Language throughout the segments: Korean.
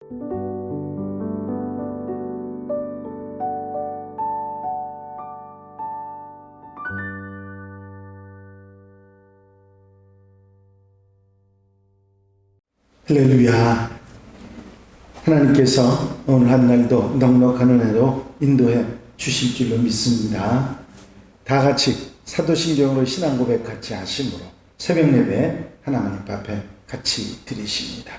할렐루야. 하나님께서 오늘 한 날도 넉넉한 은혜로 인도해 주실 줄로 믿습니다. 다 같이 사도신경으로 신앙 고백 같이 하심으로 새벽 예배 하나님 앞에 같이 드리십니다.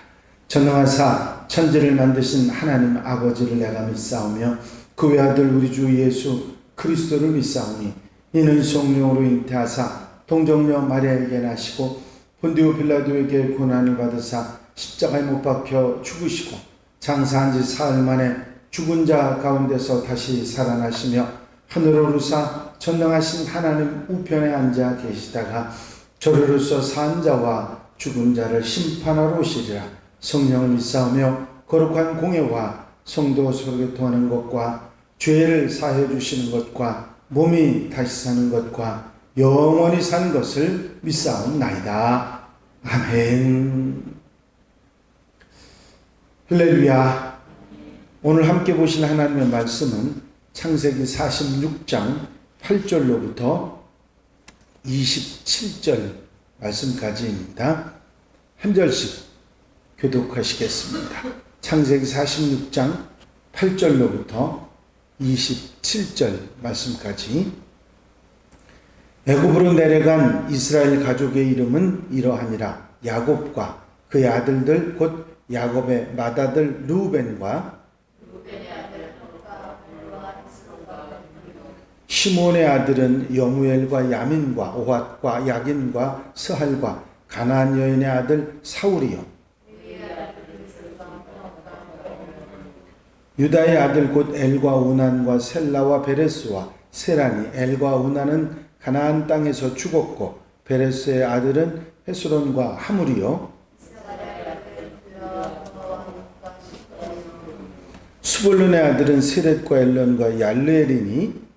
전능하사 천지를 만드신 하나님 아버지를 내가 믿사오며 그 외아들 우리 주 예수 그리스도를 믿사오니 이는 성령으로 잉태하사 동정녀 마리아에게 나시고 본디오 빌라도에게 고난을 받으사 십자가에 못 박혀 죽으시고 장사한 지 사흘 만에 죽은 자 가운데서 다시 살아나시며 하늘로 오르사 전능하신 하나님 우편에 앉아 계시다가 저리로서 산 자와 죽은 자를 심판하러 오시리라. 성령을 믿사오며 거룩한 공예와 성도 서로 교통하는 것과 죄를 사해 주시는 것과 몸이 다시 사는 것과 영원히 사는 것을 믿사옵나이다. 아멘. 할렐루야. 오늘 함께 보신 하나님의 말씀은 창세기 46장 8절로부터 27절 말씀까지입니다. 한 절씩 교독하시겠습니다. 창세기 46장 8절로부터 27절 말씀까지. 애굽으로 내려간 이스라엘 가족의 이름은 이러하니라. 야곱과 그의 아들들 곧 야곱의 맏아들 르우벤과 시몬의 아들은 여무엘과 야민과 오핫과 야긴과 스할과 가나안 여인의 아들 사울이요 유다의 아들 곧 엘과 우난과 셀라와 베레스와 세란이. 엘과 우난은 가나안 땅에서 죽었고 베레스의 아들은 헤스론과 하물이요 수볼론의 아들은 세렛과 엘론과 얄르엘이니.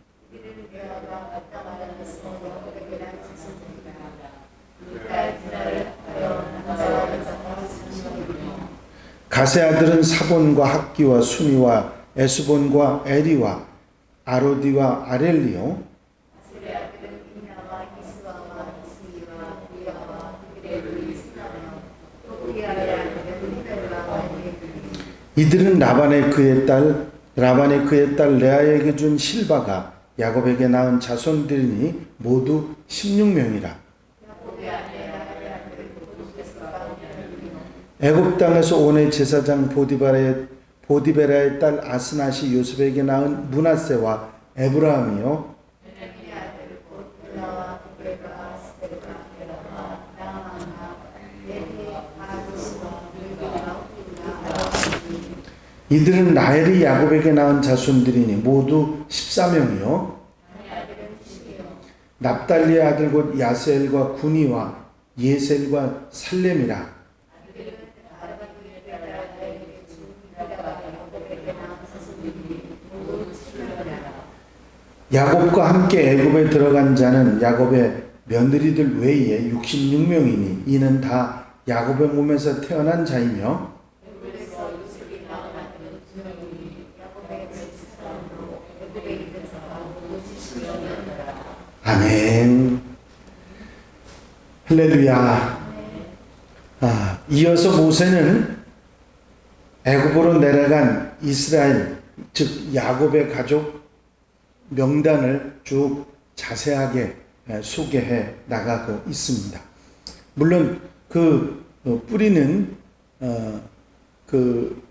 가세 아들은 사본과 학기와 수미와 에스본과 에리와 아로디와 아렐리요 이들은 라반의 그의 딸 레아에게 준 실바가 야곱에게 낳은 자손들이니 모두 16명이라. 애굽 땅에서 온의 제사장 보디베라의 딸 아스낫이 요셉에게 낳은 므낫세와 에브라함이요 이들은 라헬이 야곱에게 낳은 자손들이니 모두 14명이요 납달리의 아들 곧 야스엘과 구니와 예셀과 살렘이라. 야곱과 함께 애굽에 들어간 자는 야곱의 며느리들 외에 66명이니 이는 다 야곱의 몸에서 태어난 자이며 아멘. 할렐루야. 이어서 모세는 애굽으로 내려간 이스라엘 즉 야곱의 가족 명단을 쭉 자세하게 소개해 나가고 있습니다. 물론 그 뿌리는 그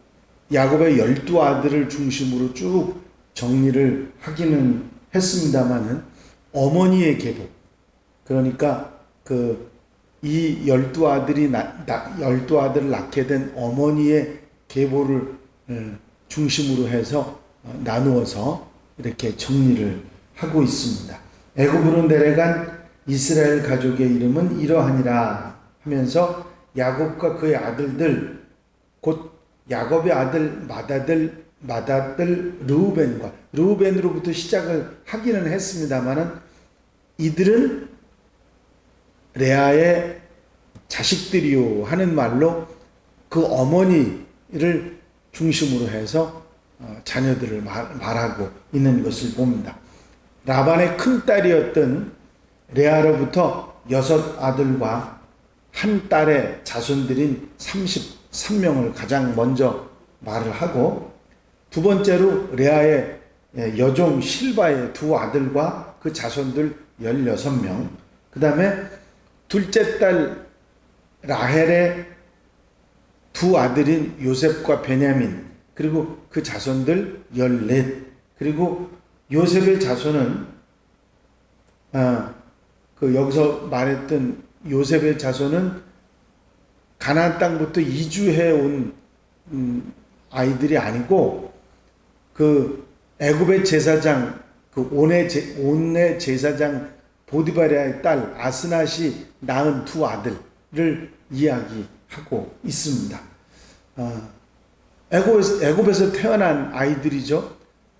야곱의 12아들을 중심으로 쭉 정리를 하기는 했습니다만은 어머니의 계보, 그러니까 이 12아들을 낳게 된 어머니의 계보를 중심으로 해서 나누어서 이렇게 정리를 하고 있습니다. 애굽으로 내려간 이스라엘 가족의 이름은 이러하니라 하면서 야곱과 그의 아들들 곧 야곱의 아들 맏아들 르우벤으로부터 시작을 하기는 했습니다만은 이들은 레아의 자식들이요 하는 말로 그 어머니를 중심으로 해서 자녀들을 말하고 있는 것을 봅니다. 라반의 큰 딸이었던 레아로부터 6아들과 한 딸의 자손들인 33명을 가장 먼저 말을 하고, 두 번째로 레아의 여종 실바의 2아들과 그 자손들 16명, 그 다음에 둘째 딸 라헬의 2아들인 요셉과 베냐민, 그리고 그 자손들 14, 그리고 요셉의 자손은 여기서 말했던 요셉의 자손은 가나안 땅부터 이주해 온 아이들이 아니고, 그 애굽의 제사장, 그 온의 제사장 보디바랴의 딸 아스낫이 낳은 2아들을 이야기하고 있습니다. 애굽에서 태어난 아이들이죠.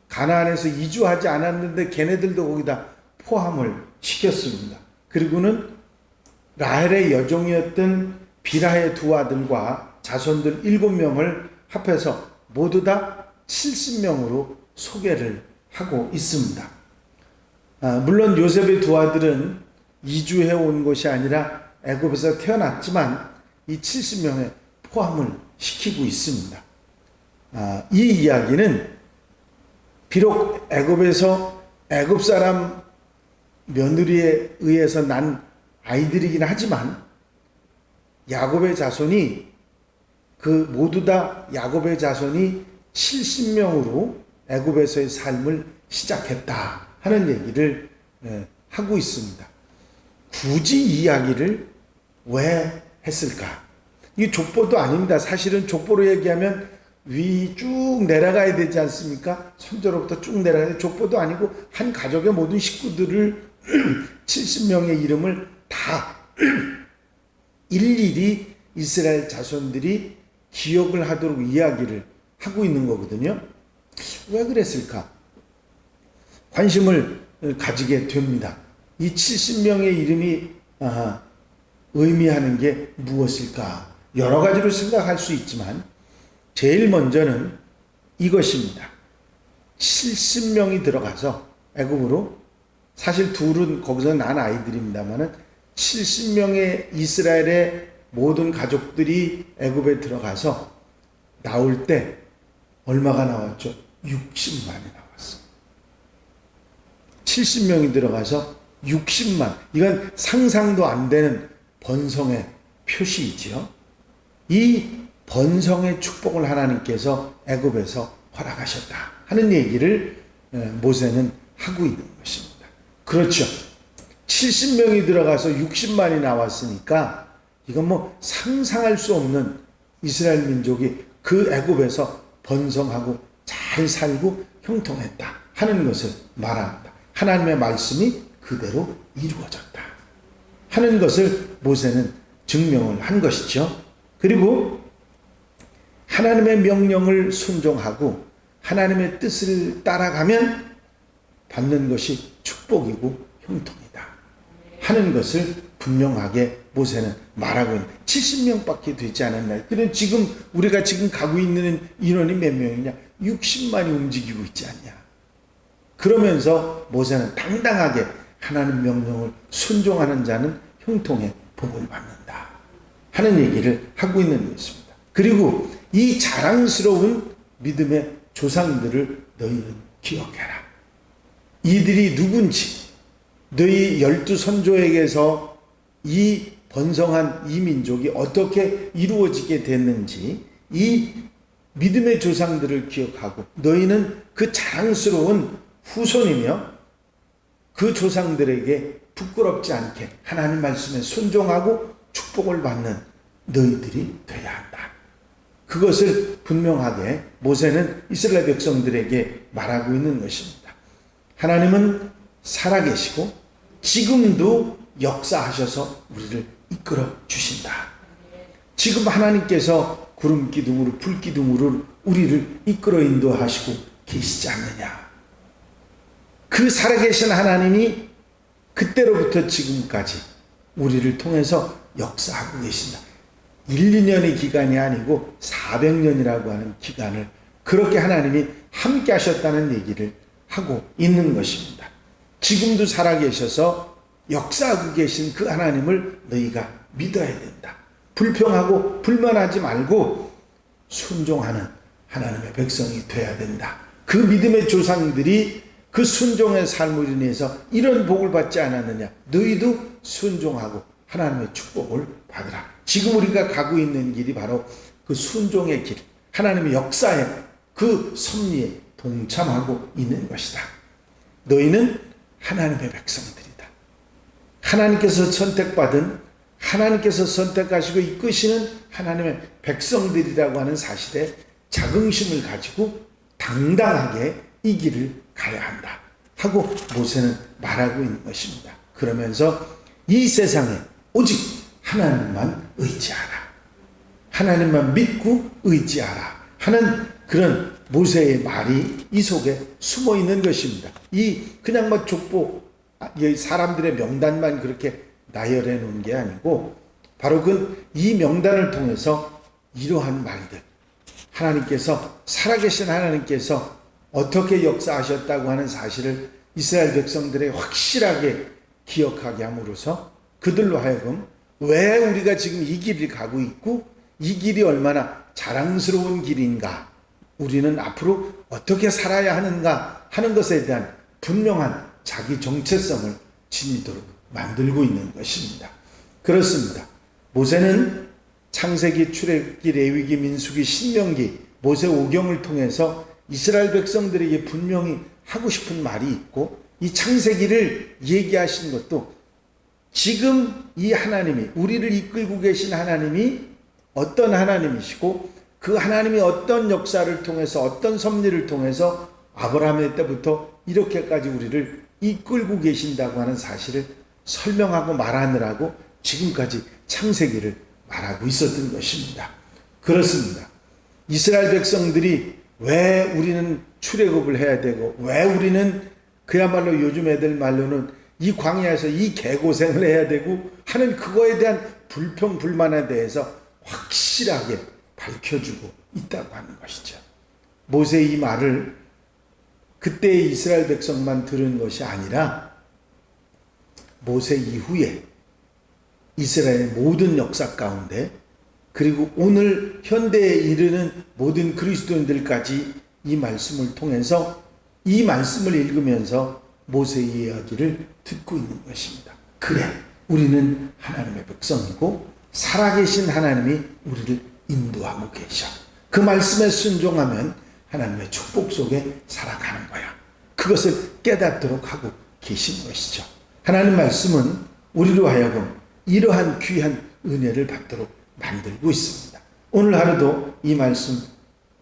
가나안에서 이주하지 않았는데 걔네들도 거기다 포함을 시켰습니다. 그리고는 라헬의 여종이었던 비라의 2아들과 자손들 7명을 합해서 모두 다 70명으로 소개를 하고 있습니다. 물론 요셉의 2아들은 이주해 온 것이 아니라 애굽에서 태어났지만 이 70명에 포함을 시키고 있습니다. 이 이야기는 비록 애굽에서 애굽 사람 며느리에 의해서 난 아이들이긴 하지만, 야곱의 자손이 모두 다 야곱의 자손이 70명으로 애굽에서의 삶을 시작했다 하는 얘기를 하고 있습니다. 굳이 이 이야기를 왜 했을까? 이게 족보도 아닙니다. 사실은 족보로 얘기하면 위 쭉 내려가야 되지 않습니까? 선조로부터 쭉 내려가야 족보도 아니고 한 가족의 모든 식구들을 70명의 이름을 다 일일이 이스라엘 자손들이 기억을 하도록 이야기를 하고 있는 거거든요. 왜 그랬을까? 관심을 가지게 됩니다. 이 70명의 이름이 의미하는 게 무엇일까? 여러 가지로 생각할 수 있지만 제일 먼저는 이것입니다. 70명이 들어가서 애굽으로, 사실 둘은 거기서 난 아이들입니다만은 70명의 이스라엘의 모든 가족들이 애굽에 들어가서 나올 때 얼마가 나왔죠? 60만이 나왔어. 70명이 들어가서 60만. 이건 상상도 안 되는 번성의 표시이지요. 이 번성의 축복을 하나님께서 애굽에서 허락하셨다 하는 얘기를 모세는 하고 있는 것입니다. 그렇죠. 70명이 들어가서 60만이 나왔으니까 이건 뭐 상상할 수 없는 이스라엘 민족이 그 애굽에서 번성하고 잘 살고 형통했다 하는 것을 말합니다. 하나님의 말씀이 그대로 이루어졌다 하는 것을 모세는 증명을 한 것이죠. 그리고 하나님의 명령을 순종하고 하나님의 뜻을 따라가면 받는 것이 축복이고 형통이다 하는 것을 분명하게 모세는 말하고 있는, 70명밖에 되지 않았나. 그럼 지금 우리가 지금 가고 있는 인원이 몇 명이냐? 60만이 움직이고 있지 않냐. 그러면서 모세는 당당하게 하나님 명령을 순종하는 자는 형통의 복을 받는다 하는 얘기를 하고 있는 것입니다. 그리고 이 자랑스러운 믿음의 조상들을 너희는 기억해라. 이들이 누군지, 너희 12선조에게서 이 번성한 이 민족이 어떻게 이루어지게 됐는지 이 믿음의 조상들을 기억하고 너희는 그 자랑스러운 후손이며 그 조상들에게 부끄럽지 않게 하나님 말씀에 순종하고 축복을 받는 너희들이 되어야 한다. 그것을 분명하게 모세는 이스라엘 백성들에게 말하고 있는 것입니다. 하나님은 살아계시고 지금도 역사하셔서 우리를 이끌어 주신다. 지금 하나님께서 구름 기둥으로 불 기둥으로 우리를 이끌어 인도하시고 계시지 않느냐. 그 살아계신 하나님이 그때로부터 지금까지 우리를 통해서 역사하고 계신다. 1, 2년의 기간이 아니고 400년이라고 하는 기간을 그렇게 하나님이 함께 하셨다는 얘기를 하고 있는 것입니다. 지금도 살아계셔서 역사하고 계신 그 하나님을 너희가 믿어야 된다. 불평하고 불만하지 말고 순종하는 하나님의 백성이 되어야 된다. 그 믿음의 조상들이 그 순종의 삶으로 인해서 이런 복을 받지 않았느냐. 너희도 순종하고 하나님의 축복을 받으라. 지금 우리가 가고 있는 길이 바로 그 순종의 길, 하나님의 역사에 그 섭리에 동참하고 있는 것이다. 너희는 하나님의 백성들이다. 하나님께서 선택받은, 하나님께서 선택하시고 이끄시는 하나님의 백성들이라고 하는 사실에 자긍심을 가지고 당당하게 이 길을 가야 한다 하고 모세는 말하고 있는 것입니다. 그러면서 이 세상에 오직 하나님만 의지하라, 하나님만 믿고 의지하라 하는 그런 모세의 말이 이 속에 숨어 있는 것입니다. 이 그냥 뭐 족보 사람들의 명단만 그렇게 나열해 놓은 게 아니고 바로 이 명단을 통해서 이러한 말들, 하나님께서 살아계신 하나님께서 어떻게 역사하셨다고 하는 사실을 이스라엘 백성들에게 확실하게 기억하게 함으로써 그들로 하여금 왜 우리가 지금 이 길을 가고 있고 이 길이 얼마나 자랑스러운 길인가, 우리는 앞으로 어떻게 살아야 하는가 하는 것에 대한 분명한 자기 정체성을 지니도록 만들고 있는 것입니다. 그렇습니다. 모세는 창세기, 출애굽기, 레위기, 민수기, 신명기, 모세 오경을 통해서 이스라엘 백성들에게 분명히 하고 싶은 말이 있고, 이 창세기를 얘기하신 것도 지금 이 하나님이, 우리를 이끌고 계신 하나님이 어떤 하나님이시고 그 하나님이 어떤 역사를 통해서 어떤 섭리를 통해서 아브라함의 때부터 이렇게까지 우리를 이끌고 계신다고 하는 사실을 설명하고 말하느라고 지금까지 창세기를 말하고 있었던 것입니다. 그렇습니다. 이스라엘 백성들이 왜 우리는 출애굽을 해야 되고 왜 우리는 그야말로 요즘 애들 말로는 이 광야에서 이 개고생을 해야 되고 하는 그거에 대한 불평 불만에 대해서 확실하게 밝혀주고 있다고 하는 것이죠. 모세의 이 말을 그때의 이스라엘 백성만 들은 것이 아니라 모세 이후에 이스라엘의 모든 역사 가운데 그리고 오늘 현대에 이르는 모든 그리스도인들까지 이 말씀을 통해서 이 말씀을 읽으면서 모세의 이야기를 듣고 있는 것입니다. 그래, 우리는 하나님의 백성이고 살아계신 하나님이 우리를 인도하고 계셔. 그 말씀에 순종하면 하나님의 축복 속에 살아가는 거야. 그것을 깨닫도록 하고 계신 것이죠. 하나님 말씀은 우리로 하여금 이러한 귀한 은혜를 받도록 만들고 있습니다. 오늘 하루도 이 말씀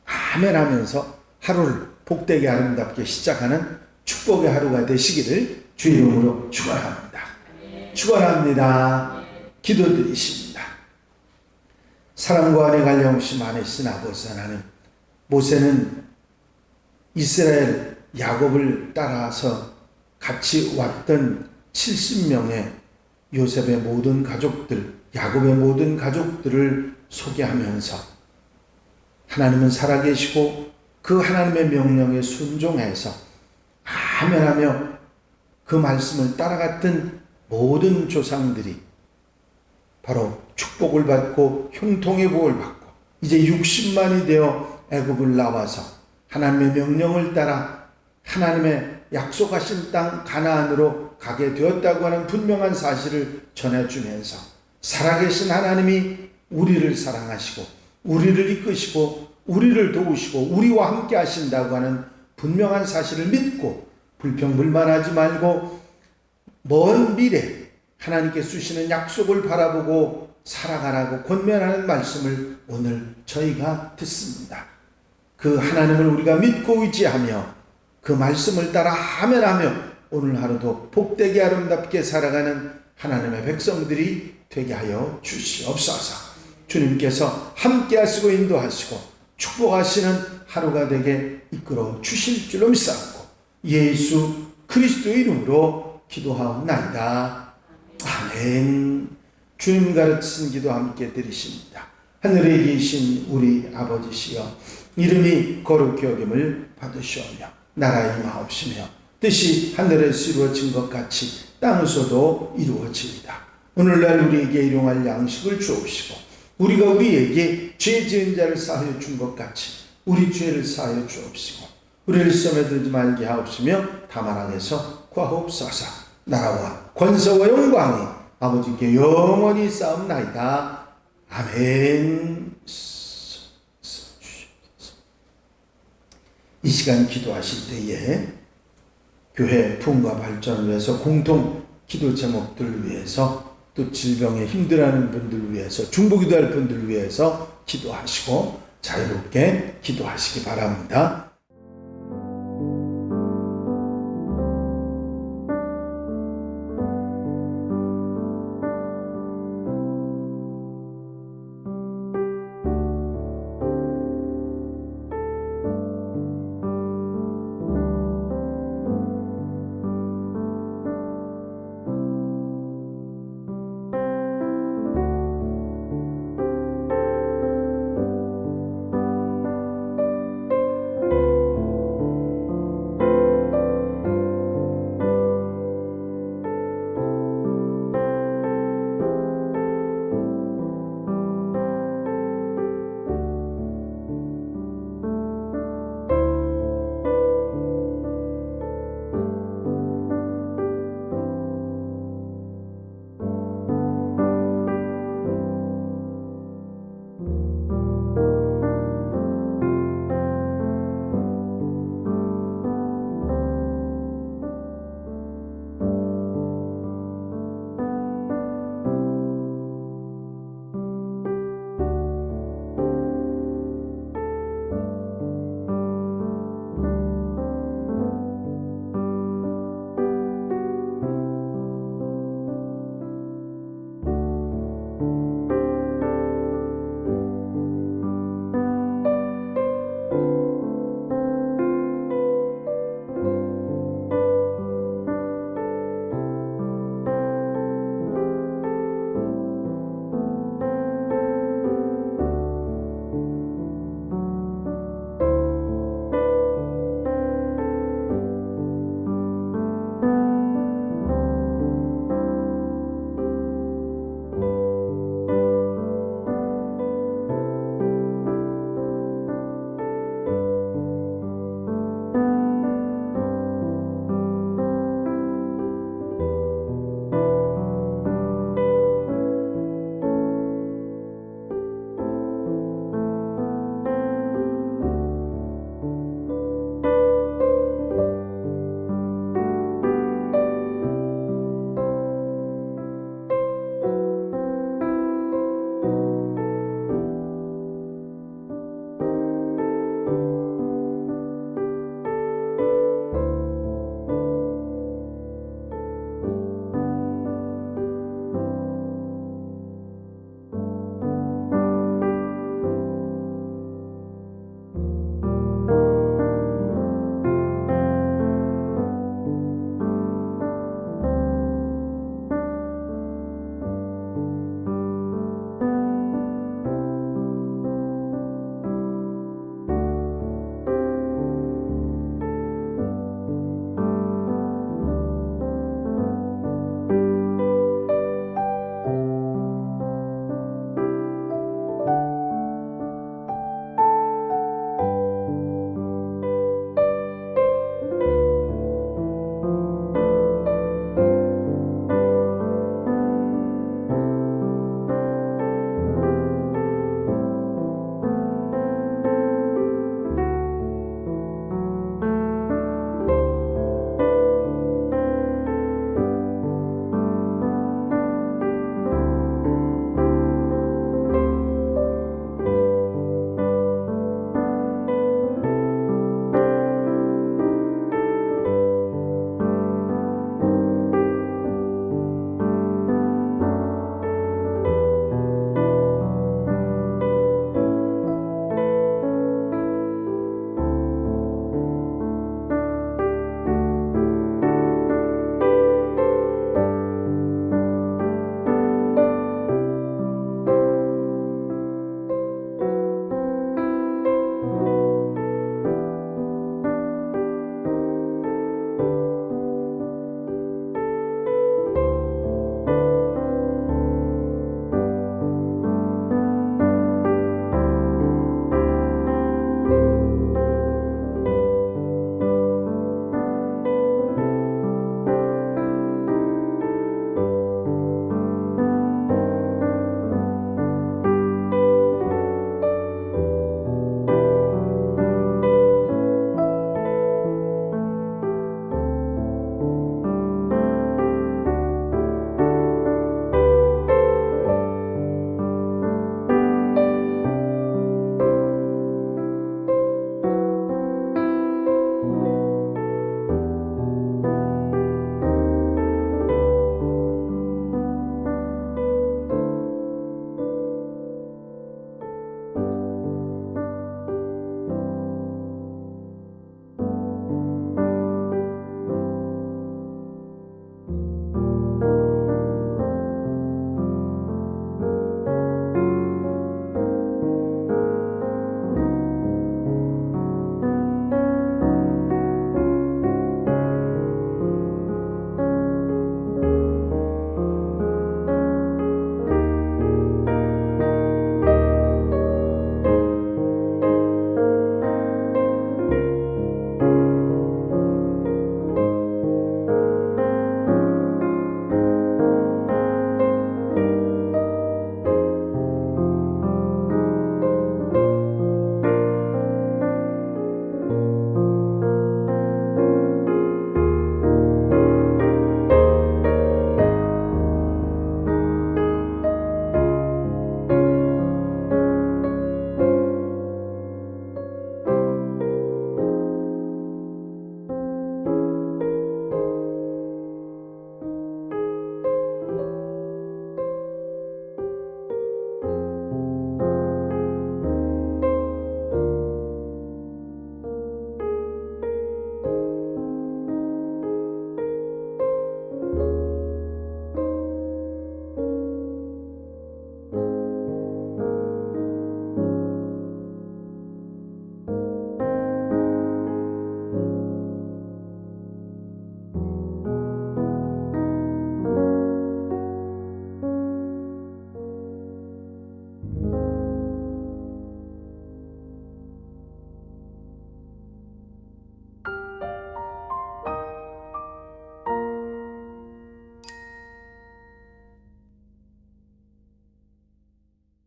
아멘 하면서 하루를 복되게 아름답게 시작하는 축복의 하루가 되시기를 주 이름으로 축원합니다. 축원합니다. 기도드리십니다. 사랑과 은혜가 영시 많으신 아버지 하나님, 모세는 이스라엘 야곱을 따라서 같이 왔던 70명의 요셉의 모든 가족들, 야곱의 모든 가족들을 소개하면서 하나님은 살아계시고 그 하나님의 명령에 순종해서 아멘하며 그 말씀을 따라갔던 모든 조상들이 바로 축복을 받고 형통의 복을 받고 이제 60만이 되어 애굽을 나와서 하나님의 명령을 따라 하나님의 약속하신 땅 가나안으로 가게 되었다고 하는 분명한 사실을 전해주면서 살아계신 하나님이 우리를 사랑하시고 우리를 이끄시고 우리를 도우시고 우리와 함께 하신다고 하는 분명한 사실을 믿고 불평불만하지 말고 먼 미래 하나님께 주시는 약속을 바라보고 살아가라고 권면하는 말씀을 오늘 저희가 듣습니다. 그 하나님을 우리가 믿고 의지하며 그 말씀을 따라 아멘하며 오늘 하루도 복되게 아름답게 살아가는 하나님의 백성들이 되게 하여 주시옵소서. 주님께서 함께 하시고 인도하시고 축복하시는 하루가 되게 이끌어 주실 줄로 믿사옵고 예수 그리스도의 이름으로 기도하옵나이다. 아멘. 주님 가르치신 기도 함께 드리십니다. 하늘에 계신 우리 아버지시여 이름이 거룩히 여김을 받으시오며 나라의 마옵시며 뜻이 하늘에서 이루어진 것 같이 땅에서도 이루어지이다. 오늘날 우리에게 일용할 양식을 주옵시고 우리가 우리에게 죄 지은 자를 사하여 준 것 같이 우리 죄를 사하여 주옵시고 우리를 시험에 들지 말게 하옵시며 다만 악에서 구하옵소서. 나라와 권세와 영광이 아버지께 영원히 쌓옵나이다. 아멘. 이 시간 기도하실 때에 교회 부흥과 발전을 위해서 공통 기도 제목들을 위해서 또 질병에 힘들어하는 분들을 위해서 중보기도할 분들을 위해서 기도하시고 자유롭게 기도하시기 바랍니다.